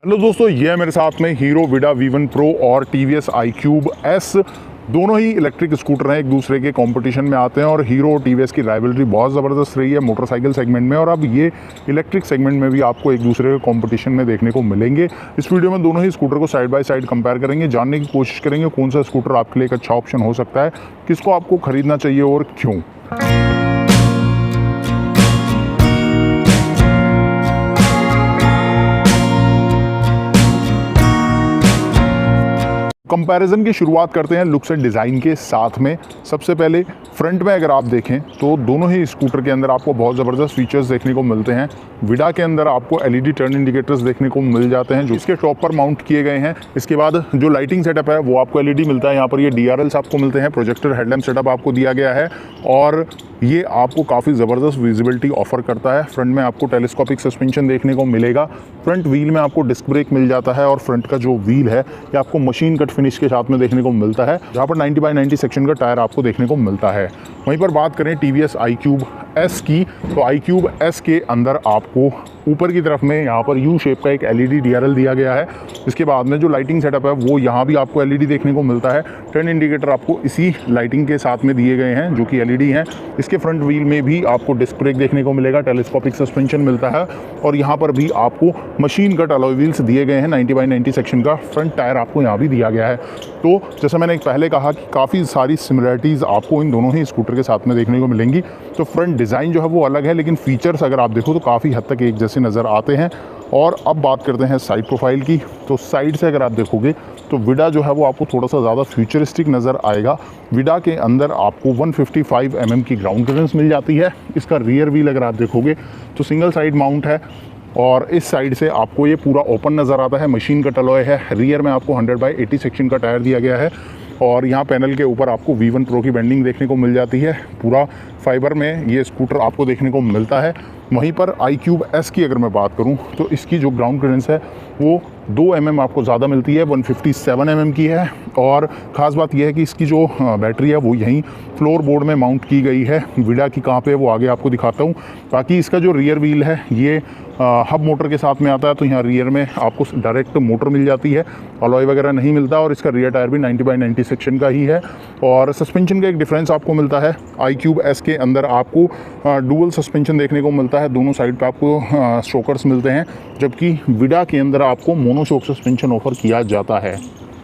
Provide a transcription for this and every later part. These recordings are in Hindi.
हेलो दोस्तों, ये है मेरे साथ में हीरो विडा V1 Pro और TVS iQube S। दोनों ही इलेक्ट्रिक स्कूटर हैं, एक दूसरे के कंपटीशन में आते हैं और हीरो और TVS की राइवलरी बहुत ज़बरदस्त रही है मोटरसाइकिल सेगमेंट में, और अब ये इलेक्ट्रिक सेगमेंट में भी आपको एक दूसरे के कंपटीशन में देखने को मिलेंगे। इस वीडियो में दोनों ही स्कूटर को साइड बाय साइड कंपेयर करेंगे, जानने की कोशिश करेंगे कौन सा स्कूटर आपके लिए एक अच्छा ऑप्शन हो सकता है, किसको आपको खरीदना चाहिए और क्यों। कंपैरिजन की शुरुआत करते हैं लुक्स एंड डिज़ाइन के साथ में। सबसे पहले फ्रंट में अगर आप देखें तो दोनों ही स्कूटर के अंदर आपको बहुत ज़बरदस्त फीचर्स देखने को मिलते हैं। विडा के अंदर आपको LED टर्न इंडिकेटर्स देखने को मिल जाते हैं जो इसके टॉप पर माउंट किए गए हैं। इसके बाद जो लाइटिंग सेटअप है वो आपको LED मिलता है। यहाँ पर ये DRLs आपको मिलते हैं, प्रोजेक्टर हेडलैम्प सेटअप आपको दिया गया है और ये आपको काफ़ी ज़बरदस्त विजिबिलिटी ऑफर करता है। फ्रंट में आपको टेलीस्कोपिक सस्पेंशन देखने को मिलेगा। फ्रंट व्हील में आपको डिस्क ब्रेक मिल जाता है और फ्रंट का जो व्हील है ये आपको मशीन कट फिनिश के साथ में देखने को मिलता है, जहाँ पर 90/90 सेक्शन का टायर आपको देखने को मिलता है। वहीं पर बात करें TVS iQube S की, तो iQube S के अंदर आपको ऊपर की तरफ में यहाँ पर U शेप का एक LED DRL दिया गया है। इसके बाद में जो लाइटिंग सेटअप है वो यहाँ भी आपको LED देखने को मिलता है। टर्न इंडिकेटर आपको इसी लाइटिंग के साथ में दिए गए हैं जो कि LED हैं। इसके फ्रंट व्हील में भी आपको डिस्क ब्रेक देखने को मिलेगा, टेलीस्कोपिक सस्पेंशन मिलता है और यहाँ पर भी आपको मशीन कट अलॉय व्हील्स दिए गए हैं। 90/90 सेक्शन का फ्रंट टायर आपको यहाँ भी दिया गया है। तो जैसा मैंने पहले कहा कि काफ़ी सारी सिमिलरिटीज़ आपको इन दोनों ही स्कूटर के साथ में देखने को मिलेंगी। तो फ्रंट डिज़ाइन जो है वो अलग है, लेकिन फीचर्स अगर आप देखो तो काफ़ी हद तक एक जैसे नज़र आते हैं। और अब बात करते हैं साइड प्रोफाइल की। तो साइड से अगर आप देखोगे तो विडा जो है वो आपको थोड़ा सा ज़्यादा फ्यूचरिस्टिक नज़र आएगा। विडा के अंदर आपको 155 mm की ग्राउंड क्लियरेंस मिल जाती है। इसका रियर व्हील अगर आप देखोगे तो सिंगल साइड माउंट है और इस साइड से आपको ये पूरा ओपन नज़र आता है। मशीन कट अलॉय है। रियर में आपको 100/80 सेक्शन का टायर दिया गया है और यहाँ पैनल के ऊपर आपको V1 Pro की बेंडिंग देखने को मिल जाती है। पूरा फाइबर में ये स्कूटर आपको देखने को मिलता है। वहीं पर iQube S की अगर मैं बात करूं तो इसकी जो ग्राउंड क्लियरेंस है वो 2 mm आपको ज़्यादा मिलती है, 157 mm की है। और ख़ास बात यह है कि इसकी जो बैटरी है वो यहीं फ्लोर बोर्ड में माउंट की गई है। विडा की कहाँ पे है वो आगे आपको दिखाता हूँ। बाकी इसका जो रियर व्हील है ये हब मोटर के साथ में आता है, तो यहाँ रियर में आपको डायरेक्ट मोटर मिल जाती है, अलॉय वगैरह नहीं मिलता। और इसका रियर टायर भी 90/90 सेक्शन का ही है। और सस्पेंशन का एक डिफरेंस आपको मिलता है। iQube S के अंदर आपको डुअल सस्पेंशन देखने को मिलता है, दोनों साइड पे आपको शॉकर्स मिलते हैं, जबकि विडा के अंदर आपको मोनोशॉक सस्पेंशन ऑफर किया जाता है।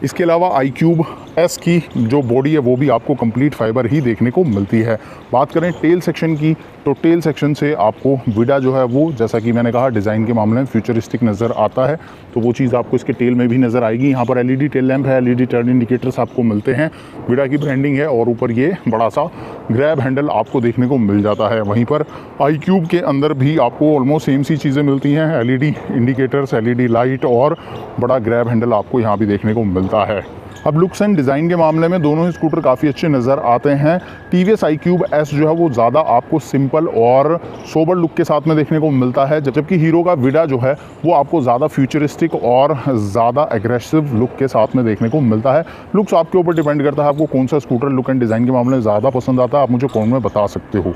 इसके अलावा iQube S की जो बॉडी है वो भी आपको कंप्लीट फाइबर ही देखने को मिलती है। बात करें टेल सेक्शन की, तो टेल सेक्शन से आपको विडा जो है वो, जैसा कि मैंने कहा, डिज़ाइन के मामले में फ्यूचरिस्टिक नज़र आता है, तो वो चीज़ आपको इसके टेल में भी नज़र आएगी। यहाँ पर LED टेल लैंप है, LED टर्न इंडिकेटर्स आपको मिलते हैं, विडा की ब्रांडिंग है और ऊपर ये बड़ा सा ग्रैब हैंडल आपको देखने को मिल जाता है। वहीं पर iQube के अंदर भी आपको ऑलमोस्ट सेम सी चीज़ें मिलती हैं, LED इंडिकेटर्स, LED लाइट और बड़ा ग्रैब हैंडल आपको यहाँ भी देखने को मिलता है। अब लुक्स एंड डिज़ाइन के मामले में दोनों ही स्कूटर काफ़ी अच्छे नज़र आते हैं। TVS iQube S जो है वो ज़्यादा आपको सिंपल और सोबर लुक के साथ में देखने को मिलता है, जबकि हीरो का विडा जो है वो आपको ज़्यादा फ्यूचरिस्टिक और ज़्यादा एग्रेसिव लुक के साथ में देखने को मिलता है। लुक्स आपके ऊपर डिपेंड करता है आपको कौन सा स्कूटर लुक एंड डिज़ाइन के मामले में ज़्यादा पसंद आता है, आप मुझे कमेंट में बता सकते हो।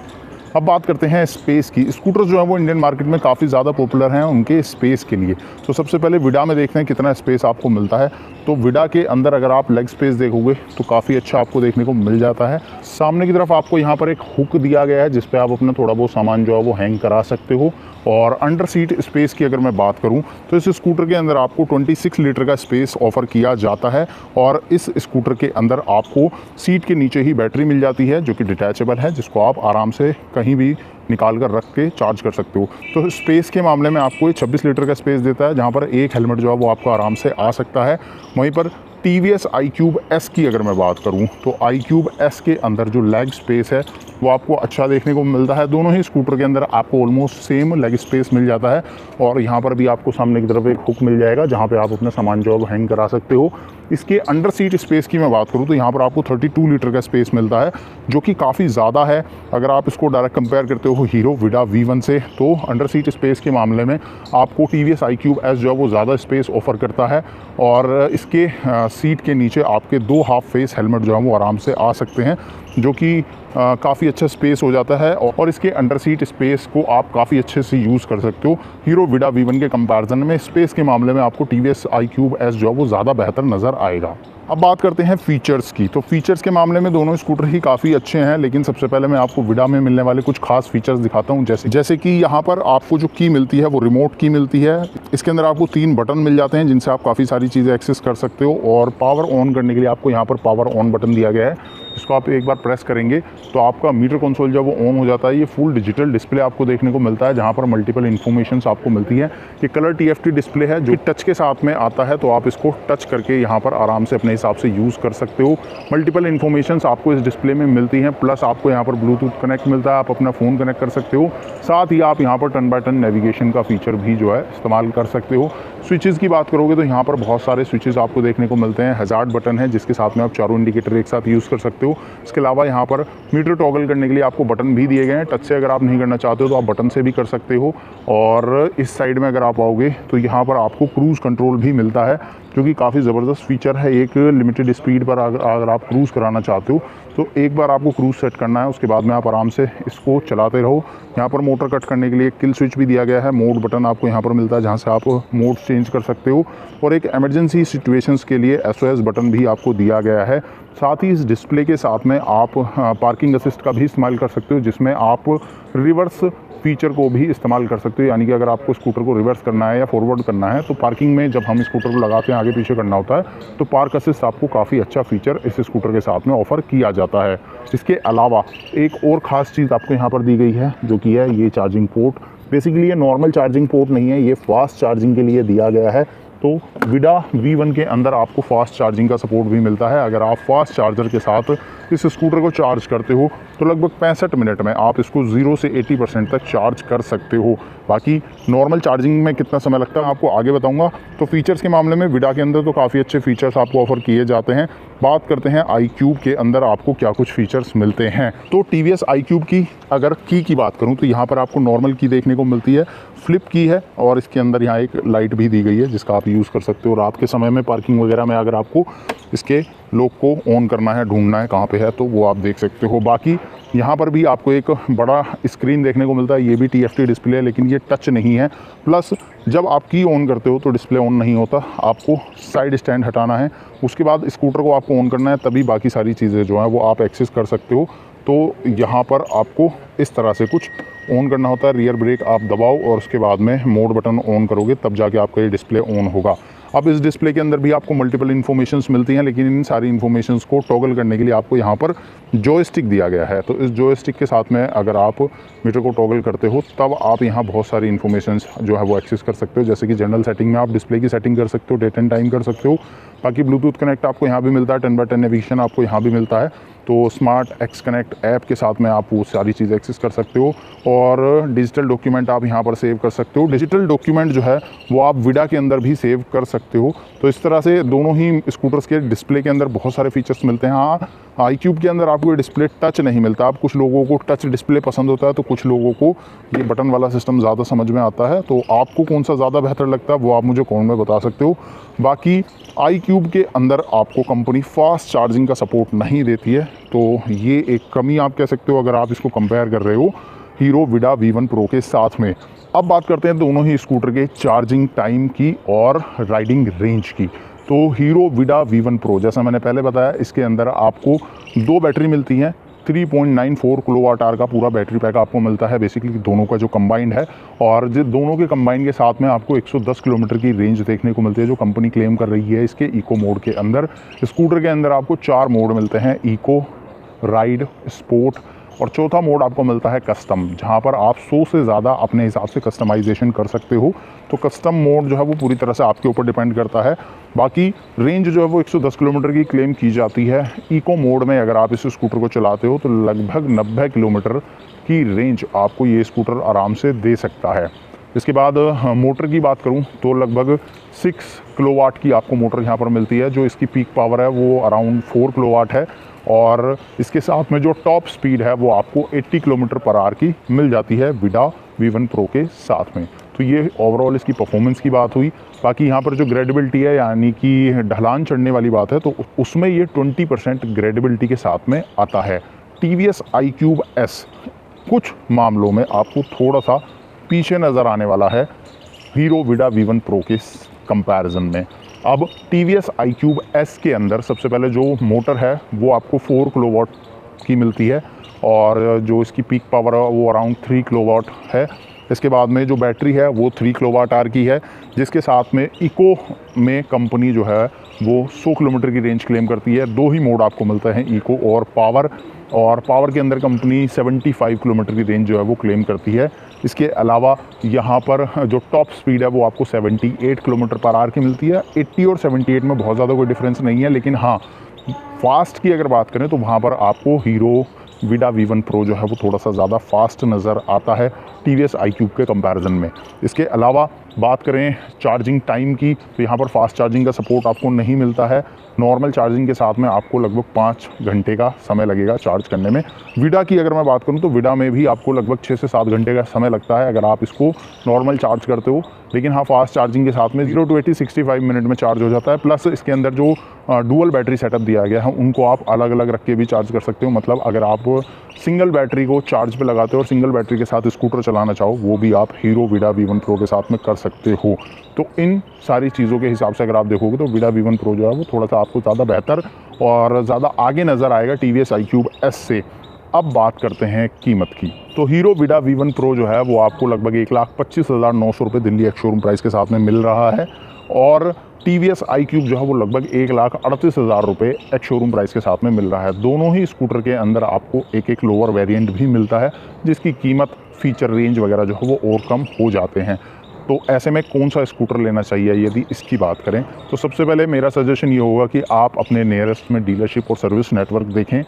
अब बात करते हैं स्पेस की। स्कूटर जो है वो इंडियन मार्केट में काफ़ी ज़्यादा पॉपुलर हैं उनके स्पेस के लिए। तो सबसे पहले विडा में देखते हैं कितना स्पेस आपको मिलता है। तो विडा के अंदर अगर आप लेग स्पेस देखोगे तो काफ़ी अच्छा आपको देखने को मिल जाता है। सामने की तरफ आपको यहाँ पर एक हुक दिया गया है जिस पे आप अपना थोड़ा बहुत सामान जो है वो हैंग करा सकते हो। और अंडर सीट स्पेस की अगर मैं बात करूं तो इस स्कूटर के अंदर आपको 26 लीटर का स्पेस ऑफर किया जाता है और इस स्कूटर के अंदर आपको सीट के नीचे ही बैटरी मिल जाती है जो कि डिटैचेबल है, जिसको आप आराम से कहीं भी निकाल कर रख के चार्ज कर सकते हो। तो स्पेस के मामले में आपको ये 26 लीटर का स्पेस देता है, जहाँ पर एक हेलमेट जो है वो आपको आराम से आ सकता है। वहीं पर TVS iQube S की अगर मैं बात करूं तो iQube S के अंदर जो लेग स्पेस है वो आपको अच्छा देखने को मिलता है। दोनों ही स्कूटर के अंदर आपको ऑलमोस्ट सेम लेग स्पेस मिल जाता है और यहाँ पर भी आपको सामने की तरफ एक हुक मिल जाएगा जहाँ पे आप अपना सामान जो है हैंग करा सकते हो। इसके अंडर सीट स्पेस की मैं बात करूँ तो यहाँ पर आपको 32 लीटर का स्पेस मिलता है जो कि काफ़ी ज़्यादा है। अगर आप इसको डायरेक्ट कंपेयर करते हो हीरो विडा V1 से, तो अंडर सीट स्पेस के मामले में आपको TVS iQube S जो है वो ज़्यादा स्पेस ऑफर करता है और इसके सीट के नीचे आपके 2 हाफ फेस हेलमेट जो है वो आराम से आ सकते हैं। जो कि काफ़ी अच्छा स्पेस हो जाता है और इसके अंडर सीट स्पेस को आप काफ़ी अच्छे से यूज़ कर सकते हो। हीरो विडा V1 के कंपैरिजन में स्पेस के मामले में आपको TVS iQube S जो है वो ज़्यादा बेहतर नज़र आएगा। अब बात करते हैं फ़ीचर्स की। तो फ़ीचर्स के मामले में दोनों स्कूटर ही काफ़ी अच्छे हैं, लेकिन सबसे पहले मैं आपको विडा में मिलने वाले कुछ खास फीचर्स दिखाता हूं। जैसे कि यहाँ पर आपको जो की मिलती है वो रिमोट की मिलती है। इसके अंदर आपको 3 बटन मिल जाते हैं जिनसे आप काफ़ी सारी चीज़ें एक्सेस कर सकते हो, और पावर ऑन करने के लिए आपको यहाँ पर पावर ऑन बटन दिया गया है। इसको आप एक बार प्रेस करेंगे तो आपका मीटर कंसोल जब वो ऑन हो जाता है, ये फुल डिजिटल डिस्प्ले आपको देखने को मिलता है, जहाँ पर मल्टीपल इन्फॉर्मेशंस आपको मिलती है। ये कलर TFT डिस्प्ले है जो टच के साथ में आता है, तो आप इसको टच करके यहाँ पर आराम से अपने हिसाब से यूज़ कर सकते हो। मल्टीपल इन्फॉर्मेशंस आपको इस डिस्प्ले में मिलती हैं, प्लस आपको यहाँ पर ब्लूटूथ कनेक्ट मिलता है, आप अपना फ़ोन कनेक्ट कर सकते हो। साथ ही आप यहाँ पर टर्न बाय टर्न नेविगेशन का फीचर भी जो है इस्तेमाल कर सकते हो। स्विचेस की बात करोगे तो यहाँ पर बहुत सारे स्विचेस आपको देखने को मिलते हैं। हैज़ार्ड बटन है जिसके साथ में आप चारों इंडिकेटर एक साथ यूज़ कर सकते हो। इसके अलावा यहाँ पर मीटर टॉगल करने के लिए आपको बटन भी दिए गए हैं। टच से अगर आप नहीं करना चाहते हो तो आप बटन से भी कर सकते हो। और इस साइड में अगर आप आओगे तो यहाँ पर आपको क्रूज़ कंट्रोल भी मिलता है, जो कि काफ़ी ज़बरदस्त फीचर है। एक लिमिटेड स्पीड पर अगर आप क्रूज़ कराना चाहते हो तो एक बार आपको क्रूज़ सेट करना है, उसके बाद में आप आराम से इसको चलाते रहो। यहाँ पर मोटर कट करने के लिए एक किल स्विच भी दिया गया है। मोड बटन आपको यहाँ पर मिलता है जहाँ से आप मोड चेंज कर सकते हो, और एक इमरजेंसी सिचुएशंस के लिए SOS बटन भी आपको दिया गया है। साथ ही इस डिस्प्ले के साथ में आप पार्किंग असिस्ट का भी इस्तेमाल कर सकते हो, जिसमें आप रिवर्स फीचर को भी इस्तेमाल कर सकते हो। यानी कि अगर आपको स्कूटर को रिवर्स करना है या फॉरवर्ड करना है तो पार्किंग में जब हम स्कूटर को लगाते हैं, आगे पीछे करना होता है, तो पार्क असिस्ट आपको काफ़ी अच्छा फीचर इस स्कूटर के साथ में ऑफ़र किया जाता है। इसके अलावा एक और ख़ास चीज़ आपको यहाँ पर दी गई है, जो कि है ये चार्जिंग पोर्ट। बेसिकली ये नॉर्मल चार्जिंग पोर्ट नहीं है, ये फास्ट चार्जिंग के लिए दिया गया है। तो विडा V1 के अंदर आपको फास्ट चार्जिंग का सपोर्ट भी मिलता है। अगर आप फास्ट चार्जर के साथ इस स्कूटर को चार्ज करते हो तो लगभग 65 मिनट में आप इसको 0 से 80% तक चार्ज कर सकते हो। बाकी नॉर्मल चार्जिंग में कितना समय लगता है आपको आगे बताऊंगा। तो फीचर्स के मामले में विडा के अंदर तो काफ़ी अच्छे फीचर्स आपको ऑफर किए जाते हैं। बात करते हैं iQube के अंदर आपको क्या कुछ फीचर्स मिलते हैं। तो TVS iQube की अगर की बात करूं तो यहाँ पर आपको नॉर्मल की देखने को मिलती है, फ्लिप की है, और इसके अंदर यहाँ एक लाइट भी दी गई है जिसका आप यूज़ कर सकते हो। रात के समय में पार्किंग वगैरह में अगर आपको इसके लॉक को ऑन करना है, ढूंढना है कहाँ पे है, तो वो आप देख सकते हो। बाकी यहाँ पर भी आपको एक बड़ा स्क्रीन देखने को मिलता है, ये भी TFT डिस्प्ले है लेकिन ये टच नहीं है। प्लस जब आप की ऑन करते हो तो डिस्प्ले ऑन नहीं होता, आपको साइड स्टैंड हटाना है, उसके बाद स्कूटर को आपको ऑन करना है, तभी बाकी सारी चीज़ें जो हैं वो आप एक्सेस कर सकते हो। तो यहाँ पर आपको इस तरह से कुछ ऑन करना होता है। रियर ब्रेक आप दबाओ और उसके बाद में मोड बटन ऑन करोगे, तब जाके आपका ये डिस्प्ले ऑन होगा। अब इस डिस्प्ले के अंदर भी आपको मल्टीपल इन्फॉर्मेशंस मिलती हैं, लेकिन इन सारी इन्फॉर्मेशंस को टॉगल करने के लिए आपको यहाँ पर जॉयस्टिक दिया गया है। तो इस जॉयस्टिक के साथ में अगर आप मीटर को टॉगल करते हो तब आप यहाँ बहुत सारी इन्फॉर्मेशंस जो है वो एक्सेस कर सकते हो। जैसे कि जनरल सेटिंग में आप डिस्प्ले की सेटिंग कर सकते हो, डेट एंड टाइम कर सकते हो। बाकी ब्लूटूथ कनेक्ट आपको यहाँ भी मिलता है, 10x10 नेविगेशन आपको यहाँ भी मिलता है। तो स्मार्ट X कनेक्ट ऐप के साथ में आप वो सारी चीज़ें एक्सेस कर सकते हो, और डिजिटल डॉक्यूमेंट आप यहाँ पर सेव कर सकते हो। डिजिटल डॉक्यूमेंट जो है वो आप विडा के अंदर भी सेव कर सकते हो। तो इस तरह से दोनों ही स्कूटर्स के डिस्प्ले के अंदर बहुत सारे फीचर्स मिलते हैं। हाँ, iQube के अंदर आपको ये डिस्प्ले टच नहीं मिलता। अब कुछ लोगों को टच डिस्प्ले पसंद होता है, तो कुछ लोगों को ये बटन वाला सिस्टम ज़्यादा समझ में आता है। तो आपको कौन सा ज़्यादा बेहतर लगता है वो आप मुझे कमेंट में बता सकते हो। बाकी iQube के अंदर आपको कंपनी फास्ट चार्जिंग का सपोर्ट नहीं देती है, तो ये एक कमी आप कह सकते हो अगर आप इसको कंपेयर कर रहे हो हीरो विडा V1 Pro के साथ में। अब बात करते हैं दोनों ही स्कूटर के चार्जिंग टाइम की और राइडिंग रेंज की। तो हीरो विडा V1 Pro, जैसा मैंने पहले बताया, इसके अंदर आपको 2 बैटरी मिलती हैं। 3.94 किलोवाट आवर का पूरा बैटरी पैक आपको मिलता है, बेसिकली दोनों का जो कंबाइंड है। और जो दोनों के कंबाइंड के साथ में आपको 110 किलोमीटर की रेंज देखने को मिलती है, जो कंपनी क्लेम कर रही है इसके इको मोड के अंदर। स्कूटर के अंदर आपको 4 मोड मिलते हैं, इको, राइड, स्पोर्ट, और चौथा मोड आपको मिलता है कस्टम, जहां पर आप 100 से ज़्यादा अपने हिसाब से कस्टमाइजेशन कर सकते हो। तो कस्टम मोड जो है वो पूरी तरह से आपके ऊपर डिपेंड करता है। बाकी रेंज जो है वो 110 किलोमीटर की क्लेम की जाती है। इको मोड में अगर आप इस स्कूटर को चलाते हो तो लगभग 90 किलोमीटर की रेंज आपको ये स्कूटर आराम से दे सकता है। इसके बाद मोटर की बात करूं तो लगभग 6 किलोवाट की आपको मोटर यहाँ पर मिलती है। जो इसकी पीक पावर है वो अराउंड 4 किलोवाट है, और इसके साथ में जो टॉप स्पीड है वो आपको 80 किलोमीटर पर आवर की मिल जाती है विडा V1 Pro के साथ में। तो ये ओवरऑल इसकी परफॉर्मेंस की बात हुई। बाकी यहाँ पर जो ग्रेडेबिलिटी है, यानी कि ढलान चढ़ने वाली बात है, तो उसमें ये 20% ग्रेडेबिलिटी के साथ में आता है। TVS iQube S कुछ मामलों में आपको थोड़ा सा पीछे नज़र आने वाला है हीरो विडा V1 Pro के कंपैरिजन में। अब TVS iQube S के अंदर सबसे पहले जो मोटर है वो आपको 4 किलोवाट की मिलती है और जो इसकी पीक पावर है वो अराउंड 3 किलोवाट है। इसके बाद में जो बैटरी है वो 3 किलोवाट आवर की है, जिसके साथ में इको में कंपनी जो है वो 100 किलोमीटर की रेंज क्लेम करती है। 2 ही मोड आपको मिलते हैं, इको और पावर के अंदर कंपनी 75 किलोमीटर की रेंज जो है वो क्लेम करती है। इसके अलावा यहाँ पर जो टॉप स्पीड है वो आपको 78 किलोमीटर पर आवर की मिलती है। 80 और 78 में बहुत ज़्यादा कोई डिफरेंस नहीं है, लेकिन हाँ फास्ट की अगर बात करें तो वहाँ पर आपको हीरो विडा V1 Pro जो है वो थोड़ा सा ज़्यादा फास्ट नज़र आता है TVS iQube के कंपैरिजन में। इसके अलावा बात करें चार्जिंग टाइम की तो यहाँ पर फास्ट चार्जिंग का सपोर्ट आपको नहीं मिलता है। नॉर्मल चार्जिंग के साथ में आपको लगभग 5 घंटे का समय लगेगा चार्ज करने में। विडा की अगर मैं बात करूँ तो विडा में भी आपको लगभग 6 से 7 घंटे का समय लगता है अगर आप इसको नॉर्मल चार्ज करते हो। लेकिन हाँ फास्ट चार्जिंग के साथ में 0 to 80 65 मिनट में चार्ज हो जाता है। प्लस इसके अंदर जो डुअल बैटरी सेटअप दिया गया है उनको आप अलग अलग रख के भी चार्ज कर सकते हो। मतलब अगर आप सिंगल बैटरी को चार्ज पे लगाते हो और सिंगल बैटरी के साथ स्कूटर चलाना चाहो वो भी आप हीरो विडा V1 Pro के साथ में कर सकते हो। तो इन सारी चीज़ों के हिसाब से अगर आप देखोगे तो विडा V1 Pro जो है वो थोड़ा सा आपको ज़्यादा बेहतर और ज़्यादा आगे नज़र आएगा TVS iQube S से। अब बात करते हैं कीमत की, तो हीरो विडा V1 Pro जो है वो आपको लगभग 1,25,900 रुपये दिल्ली एक्स शोरूम प्राइस के साथ में मिल रहा है और TVS iQube जो है वो लगभग 1,38,000 रुपये एक्स शोरूम प्राइस के साथ में मिल रहा है। दोनों ही स्कूटर के अंदर आपको एक लोअर वेरिएंट भी मिलता है जिसकी कीमत फीचर रेंज वगैरह जो है वो और कम हो जाते हैं। तो ऐसे में कौन सा स्कूटर लेना चाहिए यदि इसकी बात करें तो सबसे पहले मेरा सजेशन ये होगा कि आप अपने नियरेस्ट में डीलरशिप और सर्विस नेटवर्क देखें,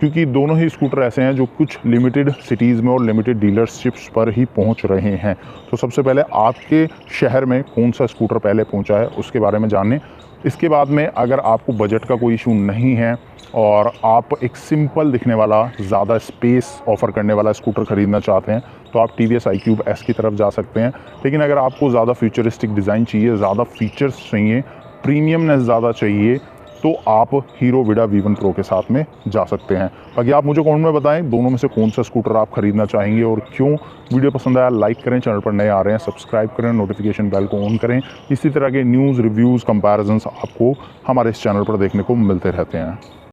क्योंकि दोनों ही स्कूटर ऐसे हैं जो कुछ लिमिटेड सिटीज़ में और लिमिटेड डीलरशिप्स पर ही पहुंच रहे हैं। तो सबसे पहले आपके शहर में कौन सा स्कूटर पहले पहुंचा है उसके बारे में जानें। इसके बाद में अगर आपको बजट का कोई इशू नहीं है और आप एक सिंपल दिखने वाला ज़्यादा स्पेस ऑफ़र करने वाला स्कूटर ख़रीदना चाहते हैं तो आप TVS iQube S की तरफ जा सकते हैं। लेकिन अगर आपको ज़्यादा फ्यूचरिस्टिक डिज़ाइन चाहिए, ज़्यादा फीचर्स चाहिए, प्रीमियमनेस ज़्यादा चाहिए तो आप हीरो विडा V1 Pro के साथ में जा सकते हैं। बाकी आप मुझे कमेंट में बताएं दोनों में से कौन सा स्कूटर आप खरीदना चाहेंगे और क्यों। वीडियो पसंद आया लाइक करें, चैनल पर नए आ रहे हैं सब्सक्राइब करें, नोटिफिकेशन बेल को ऑन करें। इसी तरह के न्यूज़ रिव्यूज़ कंपैरिजंस आपको हमारे इस चैनल पर देखने को मिलते रहते हैं।